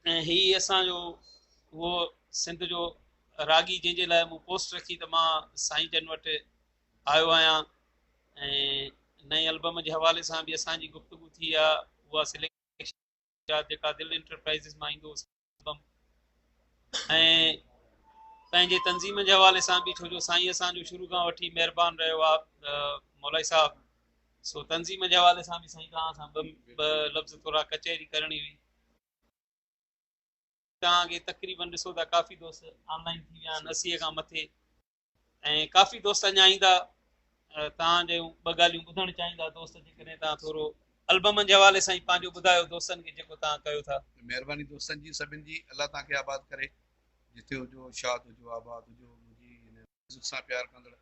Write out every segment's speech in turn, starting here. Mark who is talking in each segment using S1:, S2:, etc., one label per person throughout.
S1: ऐं ही असांजो उहो सिंध जो रागी जंहिंजे लाइ मूं पोस्ट रखी त मां साईं जन वटि आयो आहियां। ऐं नए एल्बम जे हवाले सां बि असांजी गुफ़्तगू थी आहे। उहा सिलेक्शन जेका दिल इंटरप्राइज़िस मां ईंदो एल्बम, ऐं पंहिंजे तंज़ीम जे हवाले सां बि, छो जो साईं असांजो शुरू खां वठी महिरबान रहियो आहे मौलाई साहब। सो तंज़ीम जे हवाले सां बि साईं तव्हां सां ॿ लफ़्ज़ थोरा कचहरी करणी हुई। तव्हांखे तक़रीबन ॾिसो था काफ़ी दोस्त ऑनलाइन थी विया आहिनि 80 खां मथे, ऐं काफ़ी दोस्त अञा ईंदा। तव्हां जूं ॿ ॻाल्हियूं ॿुधणु चाहींदा दोस्त, जेकॾहिं तव्हां थोरो एल्बम जे हवाले सां ई पंहिंजो ॿुधायो दोस्तनि खे जेको तव्हां कयो था।
S2: महिरबानी दोस्तनि जी, सभिनि जी। अलाह तव्हांखे आबाद करे, जिथे हुजो शाद हुजो आबाद हुजो। मुंहिंजी सां प्यार कंदड़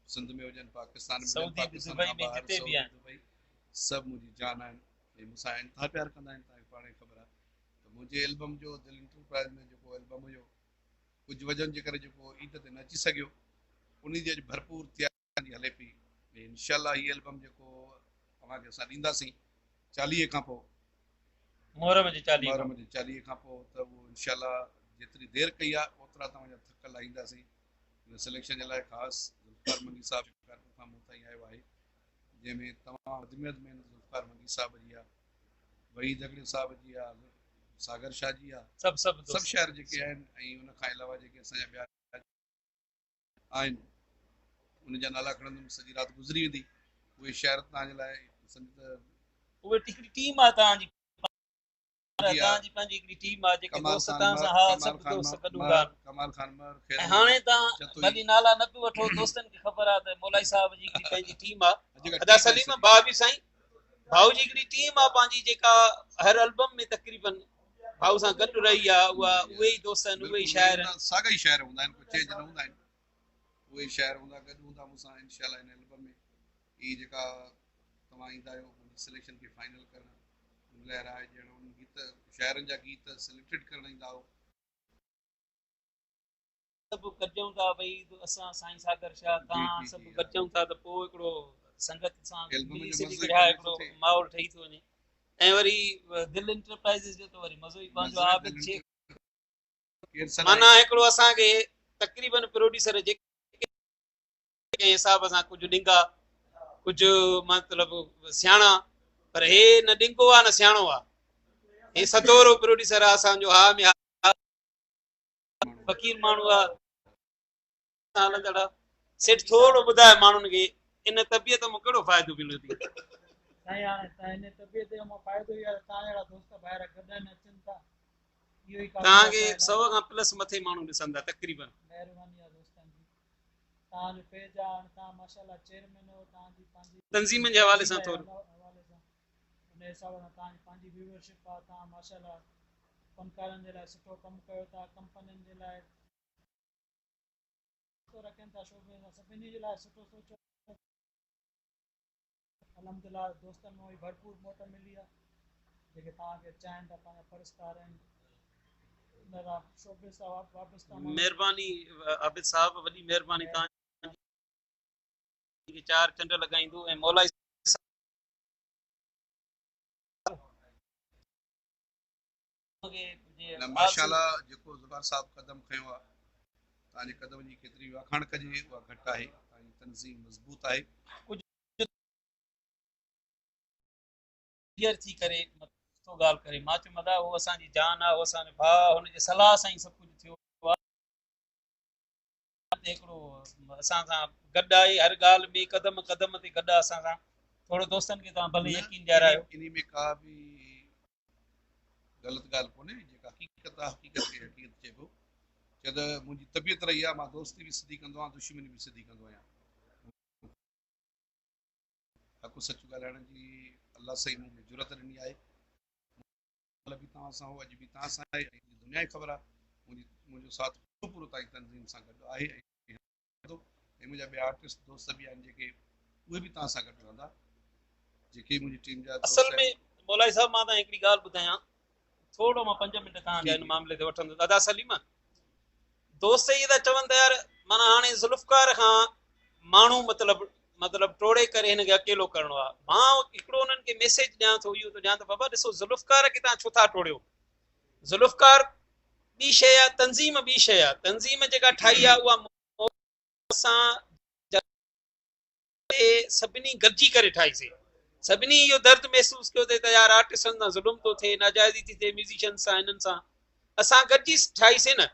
S2: सिंध में हुजनि, पाकिस्तान में हुजनि, पाकिस्तान खां ॿाहिरि, सऊदी, दुबई, सभु मुंहिंजी जान आहिनि ऐं मूंसां इंतिहा प्यार कंदा आहिनि। तव्हांखे पाण खे ख़बर आहे त मुंहिंजे एल्बम जो दिल इंटरप्राइज़ में जेको एल्बम हुयो, कुझु वजहनि जे करे जेको ईद ते न अची सघियो, उन जी अॼु भरपूर तयारी हले पई। ऐं इनशाला हीअ एल्बम जेको तव्हांखे असां ॾींदासीं 40 खां पोइ,
S1: मुहर्रम जे
S2: 40 खां पोइ, त उहो इनशाला जेतिरी देरि कई आहे ओतिरा तव्हांजा थक लाहींदासीं। हिन सिलेक्शन जे लाइ ख़ासि ज़ुल्फ़ार मंगी साहब शिकारपुर खां मूं ताईं आयो आहे, जंहिंमें तमामु वधि में ज़ुल्फ़ार मंगी साहब जी आहे, वहीद अगड़े साहब जी आहे, सागर शाह जी आहे, सभु शहर जेके आहिनि। ऐं उन खां अलावा जेके असांजा ॿिया आहिनि, उनजा नाला खणंदुमि, सॼी राति गुज़री वेंदी। उहे शहर तव्हांजे लाइ
S1: उहे हिकिड़ी टीम आहे तव्हांजी पंहिंजी हिकिड़ी टीम आहे, जेके दोस्त तव्हां सां, हा, सभु दोस्त गॾु हूंदा आहिनि।
S2: कमाल खान मर,
S1: ऐं हाणे तव्हां भली नाला न पियो वठो, दोस्तनि खे ख़बर आहे त मौलाई साहब जी हिकिड़ी पंहिंजी टीम आहे। अदा सलीम भाउ बि साईं, भाऊ जी हिकिड़ी टीम आहे पंहिंजी, जेका हर एल्बम में तक़रीबन भाऊ सां गॾु रही आहे। उहा उहे ई दोस्त आहिनि, उहे ई शाइर आहिनि,
S2: साॻा ई शाइर हूंदा आहिनि, कुझु चेंज न हूंदा आहिनि। उहे शाइर हूंदा, गॾु हूंदा मूंसां इनशाला हिन एल्बम में। हीअ जेका तव्हां ईंदा आहियो मुंहिंजी सिलेक्शन खे फाइनल करणु, उन लाइ राय ॾियणु, उन गीत शाइरनि जा गीत सिलेक्टेड करणु ईंदा हो।
S1: सभु गॾिजूं था भई, असां साईं सागर शाह तव्हां सभु गॾिजूं था, त पोइ हिकिड़ो संगत सां मिली सिली करे हिकिड़ो माहौल ठही थो वञे। ऐं वरी दिल इंटरप्राइज़िस जो त वरी मज़ो ई पंहिंजो आबिद शेख, माना हिकिड़ो असांखे तक़रीबन प्रोड्यूसर जेके हिसाब सां कुझु ॾिंगा, कुझु मतिलबु सियाणा, पर हे न ॾिंगो आहे न सियाणो आहे, हे सदोरो प्रोड्यूसर आहे असांजो। हा में फ़कीर माण्हू आहे, सेठ थोरो ॿुधाए माण्हुनि खे इन तबियत में कहिड़ो फ़ाइदो मिले थी।
S3: साईं हाणे इन तबियत जो फ़ाइदो ई आहे, तव्हां जहिड़ा दोस्त ॿाहिरि गॾनि अचनि था, इहो ई
S1: तव्हांखे 100 खां प्लस मथे माण्हू ॾिसंदा तक़रीबन।
S3: महिरबानी आहे दोस्तनि जी। तव्हांजो पेज आहे, हाणे तव्हां माशाल्लाह चेयरमैन हो, तव्हांजी पंहिंजी
S1: तंज़ीम जे हवाले सां थोरो
S3: हवाले सां उन हिसाब सां तव्हांजी पंहिंजी व्यूअरशिप आहे। तव्हां माशाल्लाह फनकारनि जे लाइ सुठो कमु कयो था, कंपनियुनि जे लाइ रखनि था, शोबे सां सभिनी जे लाइ सुठो सोचो। अलहमदिल्ला दोस्तनि में भरपूर मोट मिली आहे, जेके तव्हांखे चाहिनि था, पंहिंजा फरिश्तार आहिनि।
S1: महिरबानी आबिद साहब, वॾी महिरबानी तव्हांजी, 4 चंड लॻाईंदो। ऐं मौलाई
S2: माशाल्लाह जेको ज़ुबार साहब कदम खयो आहे, तव्हांजे कदम जी केतिरी वाखाण कजे उहा घटि आहे। तव्हांजी तनज़ीम मज़बूत आहे।
S1: थी करे ॻाल्हि करे मां चयो मदा उहो असांजी जान आहे, उहो असांजो भाउ, हुनजे सलाह सां ई सभु कुझु थियो आहे। हिकिड़ो असां सां गॾु आहे हर ॻाल्हि में, क़दम क़दम ते गॾु आहे असां सां। थोरो दोस्तनि खे तव्हां भले यकीन ॾियारायो।
S2: इन में का बि ग़लति ॻाल्हि कोन्हे, जेका हक़ीक़त आहे हक़ीक़त खे हक़ीक़त चइबो। छो त मुंहिंजी तबियत रही आहे, मां दोस्ती बि सिधी कंदो आहियां, दुश्मनी बि सिधी कंदो आहियां। हक़ सच ॻाल्हाइण जी अलाह साईं मूंखे ज़रूरत ॾिनी आहे। बि तव्हां सां हो, अॼु बि तव्हां सां आहे, ऐं दुनिया खे ख़बर आहे मुंहिंजो साथ पूरो तव्हांजी तनज़ीम सां गॾु आहे। ऐं मुंहिंजा ॿिया आर्टिस्ट दोस्त बि आहिनि जेके उहे बि तव्हां सां गॾु रहंदा, जेके मुंहिंजी टीम जा
S1: असल में मौलाई साहब मां तव्हां हिकिड़ी ॻाल्हि ॿुधायां, थोरो मां 5 मिंट तव्हांजा हिन मामले ते वठंदुसि। दादा सलीम, दोस्त इहे था चवनि त यार माना हाणे ज़ुल्फ़कार खां माण्हू मतिलबु मतिलबु टोड़े करे हिनखे अकेलो करिणो आहे। मां हिकिड़ो उन्हनि खे मैसेज ॾियां थो, इहो थो ॾियां त बाबा ॾिसो ज़ुल्फ़कार खे तव्हां छो था टोड़ियो? ज़ुल्फ़कार ॿी शइ आहे, तंज़ीम ॿी शइ आहे। तंज़ीम जेका ठाही आहे उहा असां सभिनी गॾिजी करे ठाहीसीं। सभिनी इहो दर्द महसूस कयो त यार आर्टिस्टनि सां ज़ुल्म थो थिए, नाजाइज़ी थी थिए म्यूज़िशियन सां, हिननि सां। असां गॾिजी ठाहीसीं न।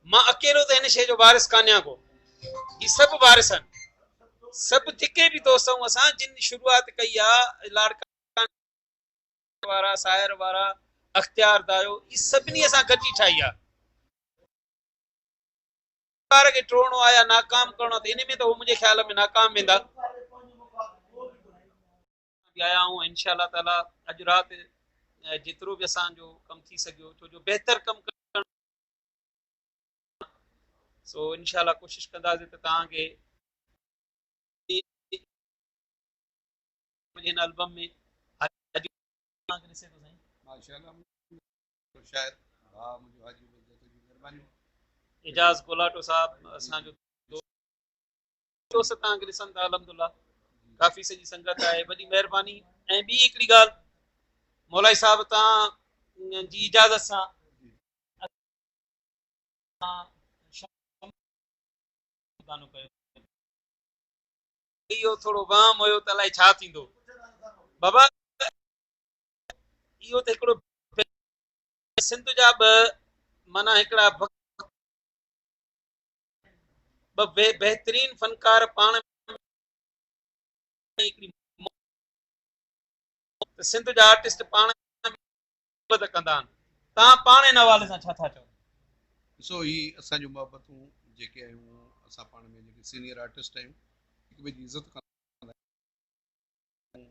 S1: मां अकेलो त हिन शइ जो वारिस कान्या को, ही सभु वारिस आहिनि। सभु जेके बि दोस्त आहियूं असां जिन शुरूआत कई आहे, लाड़का वारा, साहिर वारा, अख्तियार दायो, ही सभिनी असां गॾिजी ठाही आहे। खे टोड़णो आहे या नाकाम करणो आहे त इन में त हू मुंहिंजे ख़्याल में नाकाम वेंदा। आया आहियूं इंशाअल्लाह ताला अॼु राति जेतिरो बि असांजो कमु थी सघियो, छो जो बहितर कमु करणु, सो इंशाअल्लाह कोशिशि कंदासीं त तव्हांखे हिन एल्बम में एजाज़ कोलाटो साहब असांजो दोस्त तव्हांखे ॾिसनि था, अल्हम्दुलिल्लाह काफ़ी सॼी संगत आहे, वॾी महिरबानी। ऐं ॿी हिकिड़ी ॻाल्हि, मौलाई साहब तव्हां जी इजाज़त सां इहो थोरो वाम हुयो त अलाए छा थींदो। बाबा इहो त हिकिड़ो सिंध जा माना हिकिड़ा बेहतरीन फनकार पाण सिंध जा आर्टिस्ट पाण कंदा आहिनि। तव्हां पाण इन हवाले सां छा था चओ?
S2: ॾिसो ही असांजूं मोहबतूं जेके आहियूं असां पाण में जेके सीनियर आर्टिस्ट आहियूं, हिक ॿिए जी इज़त कंदा आहियूं।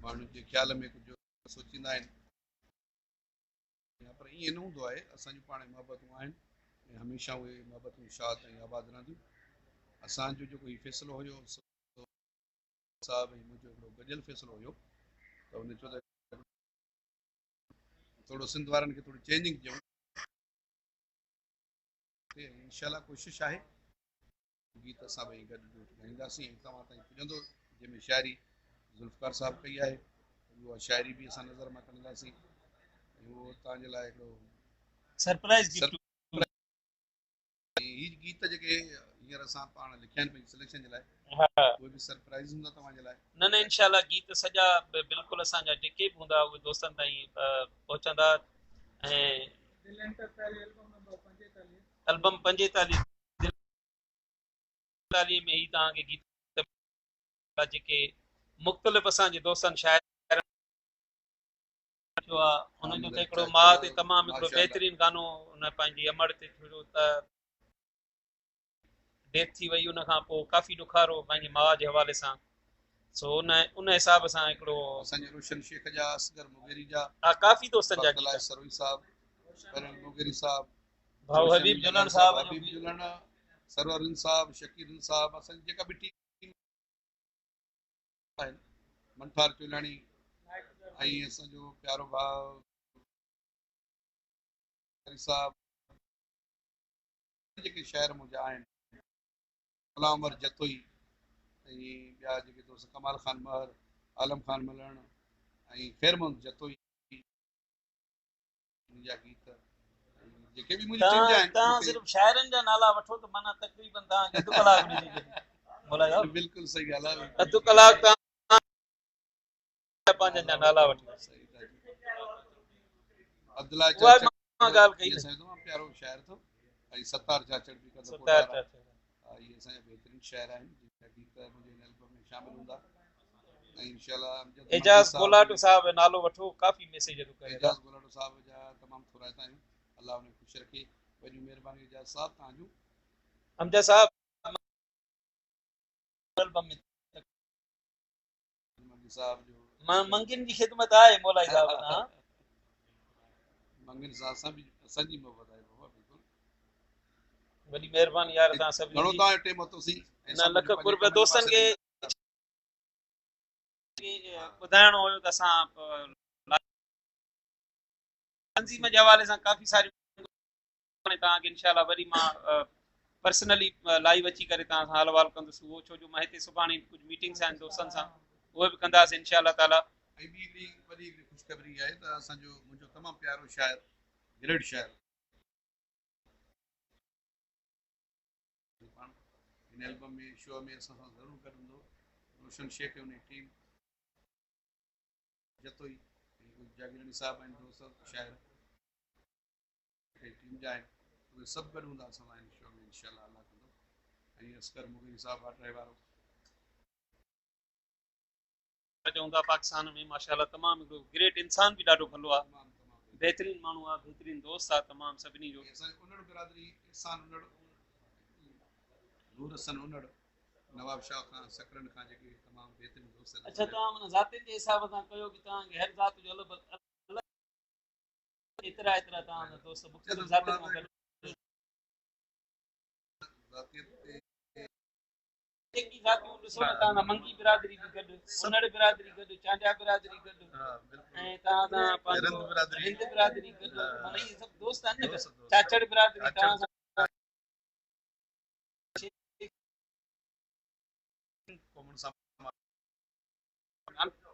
S2: माण्हुनि जे ख़्याल में कुझु सोचींदा आहिनि, पर ईअं न हूंदो आहे। असांजूं पाण मोहबतूं आहिनि ऐं हमेशह उहे मोहबतूं शाद ऐं आबाद रहंदियूं। असांजो जेको हीउ फ़ैसिलो हुयो साहब ऐं मुंहिंजो हिकिड़ो गॾियल फ़ैसिलो हुयो त उन चयो त थोरो सिंध वारनि खे थोरी चेंजिंग ॾियूं। इंशाअल्लाह कोशिशि आहे गीत असां ॿई गॾु ॻाईंदासीं ऐं तव्हां ताईं पुॼंदो, जंहिंमें शाइरी ज़ुल्फ़कार साहब कई आहे, उहा शाइरी बि असां नज़र मां कंदासीं ऐं उहो तव्हांजे लाइ हिकिड़ो
S1: सरप्राइज़ गिफ्ट।
S2: ही गीत जेके हींअर असां पाण लिखिया आहिनि पंहिंजी सिलेक्शन जे लाइ, उहे बि सरप्राइज़ हूंदा तव्हांजे लाइ।
S1: न इंशाअल्लाह गीत सॼा बिल्कुलु असांजा जेके बि हूंदा उहे दोस्तनि ताईं पहुचंदा। ऐं एल्बम 45 में ही तव्हांखे गीत जेके मुख़्तलिफ़ असांजे दोस्तनि शाइर उन्हनि जो त हिकिड़ो माउ ते तमामु हिकिड़ो बहितरीनु गानो उन पंहिंजी अमड़ ते छुड़ो त डेथ थी वई, उन खां पोइ काफ़ी ॾुखारो पंहिंजी माउ जे हवाले सां। सो उन हिसाब सां हिकिड़ो
S2: असांजे रोशन शेख जा, असगर मुगेरी जा,
S1: काफ़ी दोस्तनि जा
S2: गीत, सरोई साहब, परम मुगेरी साहब,
S1: भाऊ हबीब जुलन साहब,
S2: हबीब जुलन, सरवरन साहब, शकीरन साहब, असांजी जेका बि टीम आहिनि, मंठार चुलाणी ऐं असांजो प्यारो भाउ साहब, जेके शाइर मुंहिंजा आहिनि, गुलाम उमर जतोई ऐं ॿिया जेके दोस्त कमाल ख़ान महर, आलम ख़ान मलण ऐं ख़ैरमंद जतोई जा गीत जेके बि मुंहिंजी टीम जा आहिनि।
S1: तव्हां सिर्फ़ शाइरनि जा नाला वठो त माना तक़रीबन तव्हांखे अधु कलाक ॾिनी वेंदी।
S2: बिल्कुलु सही ॻाल्हि आहे,
S1: अधु कलाक तव्हां पंहिंजनि जा नाला वठो।
S2: अब्दुल्ला
S1: ॻाल्हि कई
S2: प्यारो शाइर थो ऐं सतार चाचड़ बि कंदो, इहे असांजा बहितरीन शाइर आहिनि जिनजा गीत मुंहिंजे हिन एल्बम में शामिल हूंदा। ऐं इंशाअल्लाह
S1: एजाज़ कोलाटो साहब जो नालो वठो, काफ़ी मैसेज
S2: एजाज़ कोलाटो साहब जा तमामु थोराइता आहियूं, अल्लाह उन्हें ख़ुशि रखे। वॾियूं महिरबानी एजाज़ साहब तव्हांजूं।
S1: हमजा साहब एल्बम में
S2: साहब जो
S1: मंगिन जी ख़िदमत आहे मौलाई साहब। हां
S2: मंगिन साहब सां बि असांजी मोहबत आहे बाबा, बिल्कुलु
S1: वॾी महिरबानी यार तव्हां सभु
S2: घणो तव्हां टाइम वरितोसीं ऐं
S1: लख कुर्ब दोस्तनि खे ॿुधाइणो हुयो त असां तंज़ीम जे हवाले सां काफ़ी सारी तव्हांखे इंशाअल्लाह वरी मां पर्सनली लाइव अची करे तव्हां सां हाल वाल कंदुसि उहो, छो जो मां हिते सुभाणे कुझु मीटिंग्स आहिनि दोस्तनि सां, उहे बि कंदासीं इंशाअल्लाह ताला।
S2: ऐं ॿी वॾी ख़ुशख़बरी आहे त असांजो मुंहिंजो तमामु प्यारो शाइर, ग्रेट शाइर, हिन एल्बम में शो में असां सां ज़रूरु गॾु रोशन शेख उन टीम जतोई जागीरनी साहब आहिनि दोस्त शाइर टीम जा आहिनि, उहे सभु गॾु हूंदा असां सां हिन शो में इंशाअल्लाह अल्लाह कंदो। ऐं असकर मुगीरी साहब वाटरे वारो
S1: चवंदा पाकिस्तान में माशाअल्लाह तमामु हिकिड़ो ग्रेट इंसान बि ॾाढो भलो आहे, बहितरीन माण्हू आहे, बहितरीन दोस्त आहे तमामु सभिनी जो।
S2: उनड़ बिरादरी इंसान उनड़ नूर हसन उनड़ नवाब शाह खां सकरन खां जेके तमामु बहितरीन दोस्त आहिनि।
S1: अच्छा तव्हां माना ज़ातियुनि जे हिसाब सां कयो कि तव्हांखे हर ज़ात जो अलॻि एतिरा तव्हां दोस्त मुख़्तलिफ़ ज़ातियुनि खां गॾु जेकी ज़ातियूं ॾिसो न तव्हां मंगी बिरादरी बि गॾु, उनड़ बिरादरी गॾु, चांडिया बिरादरी गॾु, ऐं तव्हां सां पंहिंजो हिंद बिरादरी गॾु, माना इहे सभु दोस्त आहिनि न। चाचड़ बिरादरी तव्हां सां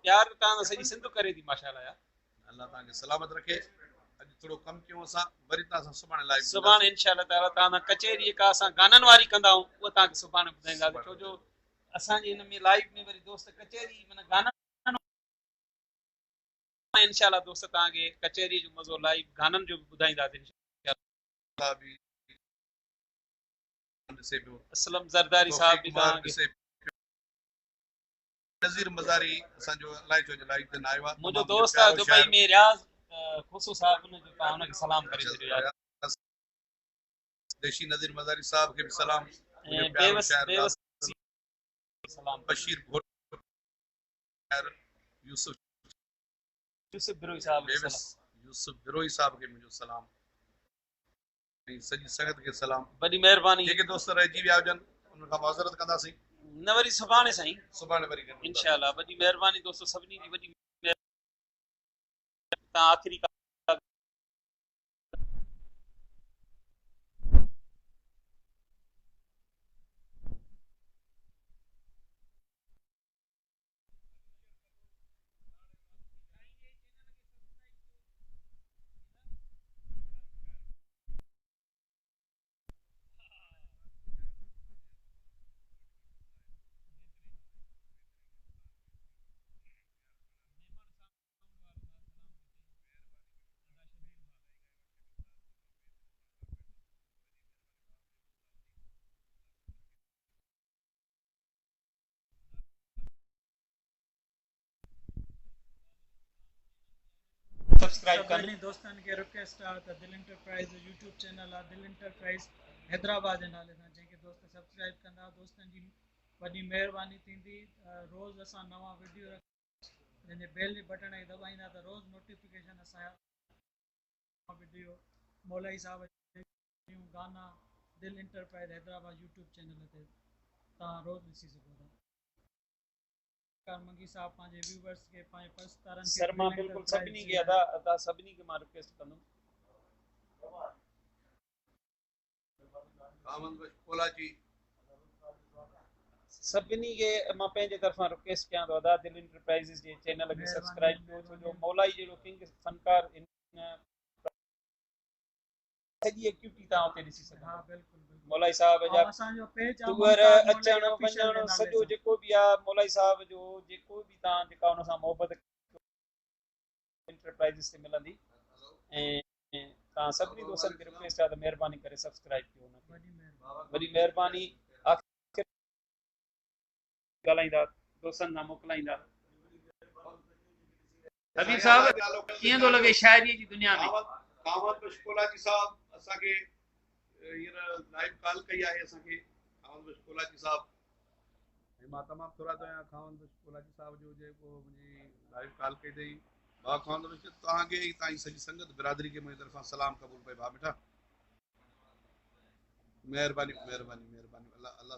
S1: प्यार तव्हां सॼी सिंध करे थी माशाअल्लाह यार।
S2: अल्लाह तव्हांखे सलामत रखे। अॼु थोरो कमु कयूं असां, वरी तव्हां सुभाणे लाइव
S1: सुभाणे इंशाअल्लाह ताला तव्हां सां कचहरी जेका असां गाननि वारी कंदा आहियूं उहा तव्हांखे सुभाणे ॿुधाईंदासीं, छो जो असांजे हिन में लाइव में वरी दोस्त कचहरी माना गाना इंशाअल्लाह दोस्त तव्हांखे कचहरी जो मज़ो लाइव गाननि जो बि ॿुधाईंदासीं। असलम ज़रदारी साहब बि तव्हांखे,
S2: नज़ीर मज़ारी असांजो अलाए छो जो लाइव ते न आयो आहे,
S1: मुंहिंजो दोस्त आहे दुबई में रियाज़ खुशू साहब, उनजो तव्हां उनखे सलाम करे छॾियो यार।
S2: देशी नज़ीर मज़ारी साहब खे बि सलाम।
S1: ऐं बेवस सलाम
S2: बशीर भुट्ट, यूसुफ
S1: बिरोई साहब
S2: यूसुफ बिरोई साहब खे मुंहिंजो सलाम, ऐं सॼी संगत खे सलाम।
S1: वॾी महिरबानी।
S2: जेके दोस्त रहिजी विया हुजनि उन खां माज़रत कंदासीं,
S1: न वरी सुभाणे साईं
S2: सुभाणे वरी
S1: इंशाअल्लाह। वॾी महिरबानी दोस्तो सभिनी जी, वॾी तव्हां आख़िरी सब्सक्राइब
S3: सभिनी दोस्तनि खे रिक्वेस्ट आहे त दिल इंटरप्राइज़ जो यूट्यूब चैनल आहे दिल इंटरप्राइज़ हैदराबाद जे नाले सां, जंहिंखे दोस्त सब्सक्राइब कंदा दोस्तनि जी वॾी महिरबानी थींदी। रोज़ु असां नवां वीडियो जंहिंजे बेल जे बटन खे दॿाईंदा त रोज़ु नोटिफिकेशन असांजा वीडियो मौलाई साहब गाना दिल इंटरप्राइज़ हैदराबाद यूट्यूब चैनल ते तव्हां रोज़ु ॾिसी सघो था। मंगी साहब पंहिंजे व्यूवर्स खे पंहिंजे पर्सदारनि खे
S1: सर मां बिल्कुलु सभिनी खे अदा सभिनी खे मां रिक्वेस्ट कंदुमि। सभिनी खे मां पंहिंजे तरफ़ां रिक्वेस्ट कयां थो अदा दिल इंटरप्राइज़िस जे चैनल खे सब्सक्राइब कयो, छो जो मौलाई जहिड़ो किंग फनकार सॼी एक्टिविटी तव्हां उते ॾिसी सघो। मौलाई साहब जा टूर अचण वञण सॼो जेको बि आहे मौलाई साहब जो जेको बि तव्हां जेका हुन सां मोहबत इंटरप्राइज़िस ते मिलंदी। ऐं तव्हां सभिनी दोस्तनि खे रिक्वेस्ट आहे त महिरबानी करे सब्सक्राइब कयो हुनखे। वॾी महिरबानी। ॻाल्हाईंदा दोस्तनि सां मोकिलाईंदा। हबीब साहब कीअं थो लॻे शाइरीअ जी दुनिया में?
S2: खावत बशकोलाजी साहब असांखे हींअर लाइव कॉल कई आहे असांखे खावत बशकोलाजी साहब, ऐं मां तमामु थोरा थो आहियां खावत बशकोलाजी साहब जो जेको मुंहिंजी लाइव कॉल कई अथई। भाउ खावत तव्हांखे ऐं तव्हांजी सॼी संगत बिरादरी खे मुंहिंजी तरफ़ां सलाम क़बूल पए भाउ बेटा। महिरबानी महिरबानी महिरबानी। अल्लाह अल्लाह